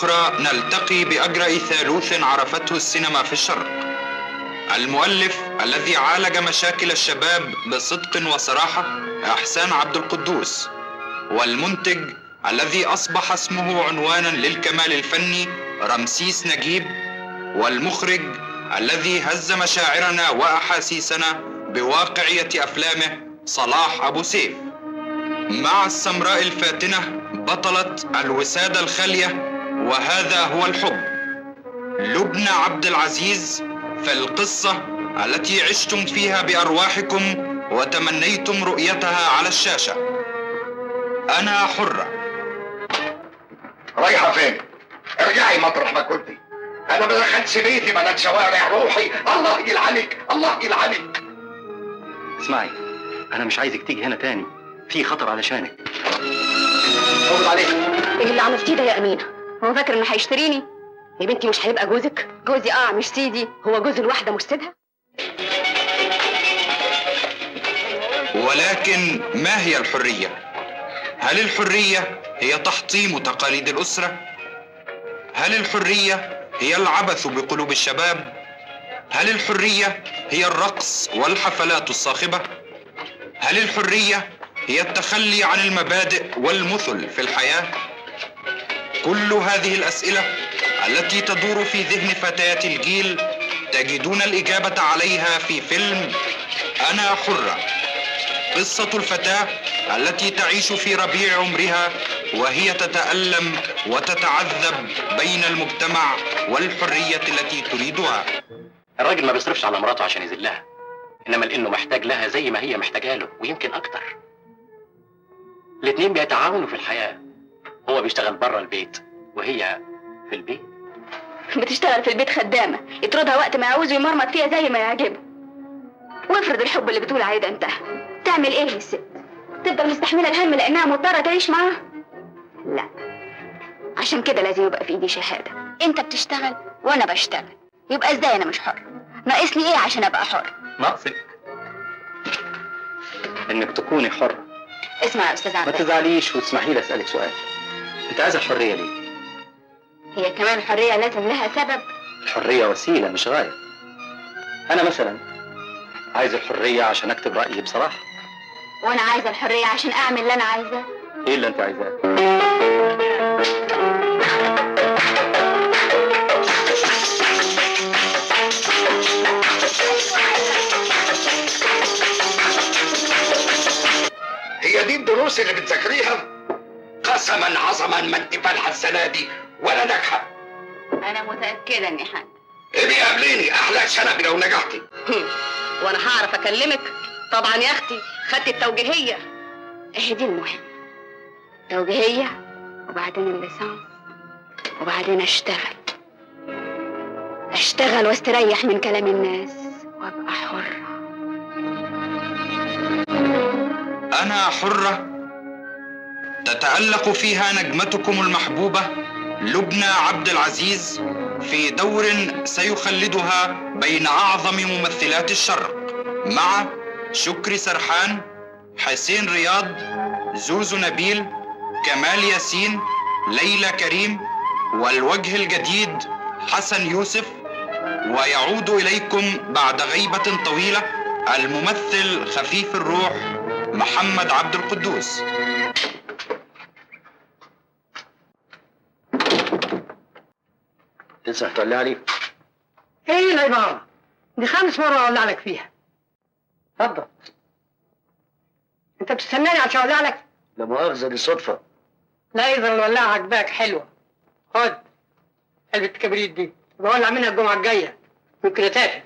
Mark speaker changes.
Speaker 1: أخرى نلتقي بأجرأ ثالوث عرفته السينما في الشرق. المؤلف الذي عالج مشاكل الشباب بصدق وصراحة إحسان عبد القدوس، والمنتج الذي أصبح اسمه عنوانا للكمال الفني رمسيس نجيب، والمخرج الذي هز مشاعرنا وأحاسيسنا بواقعية أفلامه صلاح أبو سيف. مع السمراء الفاتنة بطلة الوسادة الخالية وهذا هو الحب، لبنى عبد العزيز، في القصة التي عشتم فيها بأرواحكم وتمنيتم رؤيتها على الشاشة. أنا حرة.
Speaker 2: رايحة فين؟ ارجعي مطرح ما كنتي. أنا ما دخلتش بيتي بلد شوارع روحي. الله يلعنك، الله يلعنك.
Speaker 3: اسمعي، أنا مش عايزك تيجي هنا تاني، في خطر علشانك.
Speaker 2: قبض عليك.
Speaker 4: ايه اللي عملتيه ده يا أمينة؟ هو فاكر إنه هيشتريني؟ يا بنتي مش هيبقى جوزك؟ جوزي مش سيدي، هو جوز الواحدة مش سيدها؟
Speaker 1: ولكن ما هي الحرية؟ هل الحرية هي تحطيم تقاليد الأسرة؟ هل الحرية هي العبث بقلوب الشباب؟ هل الحرية هي الرقص والحفلات الصاخبة؟ هل الحرية هي التخلي عن المبادئ والمثل في الحياة؟ كل هذه الأسئلة التي تدور في ذهن فتيات الجيل تجدون الإجابة عليها في فيلم أنا حرة، قصة الفتاة التي تعيش في ربيع عمرها وهي تتألم وتتعذب بين المجتمع والحرية التي تريدها.
Speaker 3: الراجل ما بيصرفش على مراته عشان يذلها، إنما لأنه محتاج لها زي ما هي محتاجة له ويمكن أكتر. الاتنين بيتعاونوا في الحياة، هو بيشتغل بره البيت وهي في البيت.
Speaker 4: بتشتغل في البيت خدامة، يطردها وقت ما يعوز ويمرمط فيها زي ما يعجبه. وافرض الحب اللي بتقول عليه ده انتهى، تعمل ايه الست؟ تفضل مستحملة الهم لأنها مضطرة تعيش معاه؟ لا، عشان كده لازم يبقى في ايدي شهادة. انت بتشتغل وانا بشتغل، يبقى ازاي انا مش حر؟ ناقصني ايه عشان ابقى حر؟
Speaker 3: ناقصك إنك تكوني حرة.
Speaker 4: اسمع يا استاذ
Speaker 3: ما
Speaker 4: عباس،
Speaker 3: تزعليش وتسمحي لي أسألك سؤال. أنت عايزة الحرية ليه؟
Speaker 4: هي كمان الحرية لازم لها سبب؟
Speaker 3: الحرية وسيلة مش غاية. أنا مثلا عايز الحرية عشان أكتب رأيي بصراحة.
Speaker 4: وانا عايزة الحرية عشان اعمل اللي انا عايزاه.
Speaker 3: إيه اللي أنت عايزاه؟
Speaker 2: هي دي الدروس اللي بتذاكريها؟ قسما عظما ما انت فالحة السنة دي ولا ناجحة.
Speaker 4: انا متأكدة اني حاجة.
Speaker 2: ايه بيقابليني احلى شنبي لو نجحتي.
Speaker 4: وانا هعرف اكلمك؟ طبعا يا اختي، خدت التوجيهية. ايه دي المهم، توجيهية وبعدين الليسانس وبعدين اشتغل واستريح من كلام الناس وابقى حرة.
Speaker 1: أنا حرة تتألق فيها نجمتكم المحبوبة لبنى عبد العزيز في دور سيخلدها بين أعظم ممثلات الشرق، مع شكري سرحان، حسين رياض، زوزو نبيل، كمال ياسين، ليلى كريم، والوجه الجديد حسن يوسف. ويعود إليكم بعد غيبة طويلة الممثل خفيف الروح محمد عبد القدوس.
Speaker 3: لسه هتولي عليه؟
Speaker 5: ايه العبارة؟ دي 5 مرة اولع لك فيها. اتفضل. انت بتستناني عشان اولع لك؟
Speaker 3: لا مؤاخذة، دي صدفة.
Speaker 5: لا، اذا الولاعة عجباك حلوة. خد علبة الكبريت دي، بولع منها الجمعة الجاية، ممكن اتاكل.